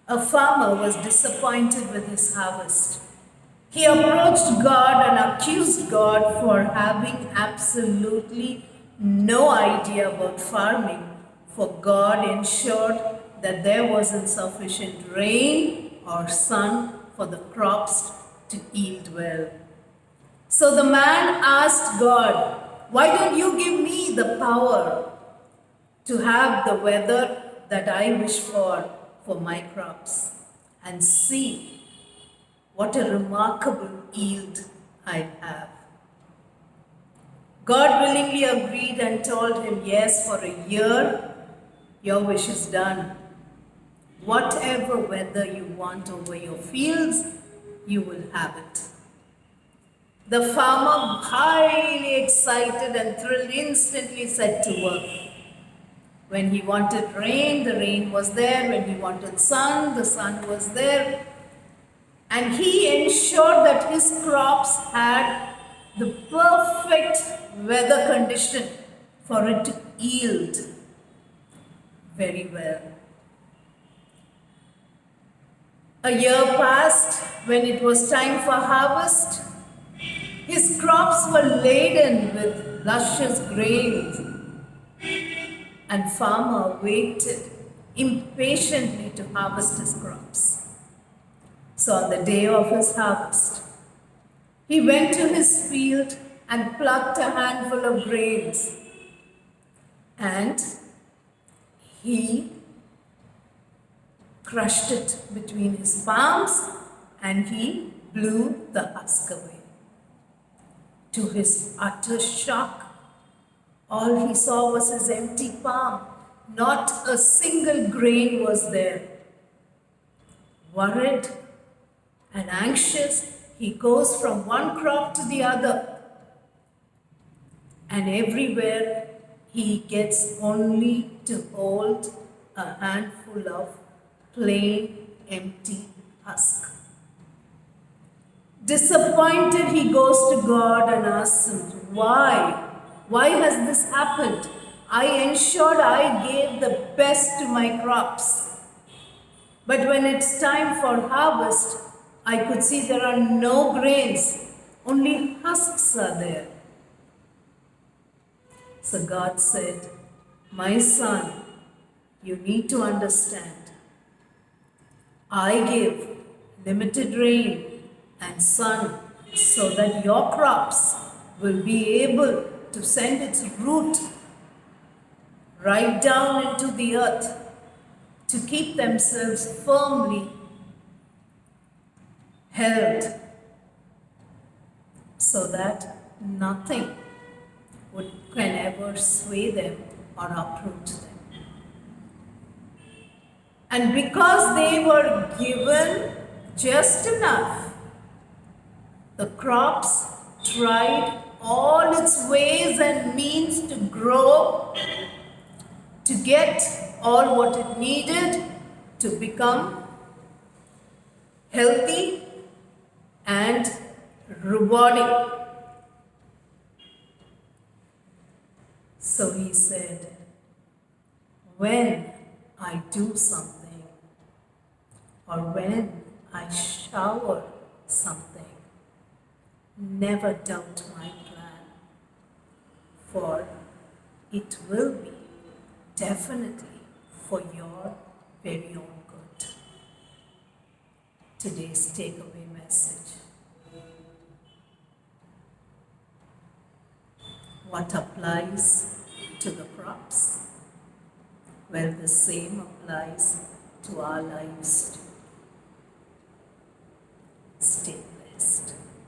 A farmer was disappointed with his harvest. He approached God and accused God for having absolutely no idea about farming, for God ensured that there wasn't sufficient rain or sun for the crops to yield well. So the man asked God, "Why don't you give me the power to have the weather that I wish for my crops, and see what a remarkable yield I'd have?" God willingly agreed and told him, "Yes, for a year, your wish is done. Whatever weather you want over your fields, you will have it." The farmer, highly excited and thrilled, instantly set to work. When he wanted rain, the rain was there. When he wanted sun, the sun was there. And he ensured that his crops had the perfect weather condition for it to yield very well. A year passed. When it was time for harvest, his crops were laden with luscious grains, and farmer waited impatiently to harvest his crops. So on the day of his harvest, he went to his field and plucked a handful of grains, and he crushed it between his palms and he blew the husk away. To his utter shock, all he saw was his empty palm. Not a single grain was there. Worried and anxious, he goes from one crop to the other. And everywhere he gets only to hold a handful of plain, empty husk. Disappointed, he goes to God and asks him, "Why? Why has this happened? I ensured I gave the best to my crops. But when it's time for harvest, I could see there are no grains, only husks are there." So God said, "My son, you need to understand. I give limited rain and sun so that your crops will be able to send its root right down into the earth to keep themselves firmly held so that nothing can ever sway them or uproot them." And because they were given just enough, the crops tried all its ways and means to grow, to get all what it needed to become healthy and rewarding. So he said, "When I do something, or when I shower something, never doubt my plan, for it will be definitely for your very own good." Today's takeaway message. What applies to the crops? Well, the same applies to our lives too.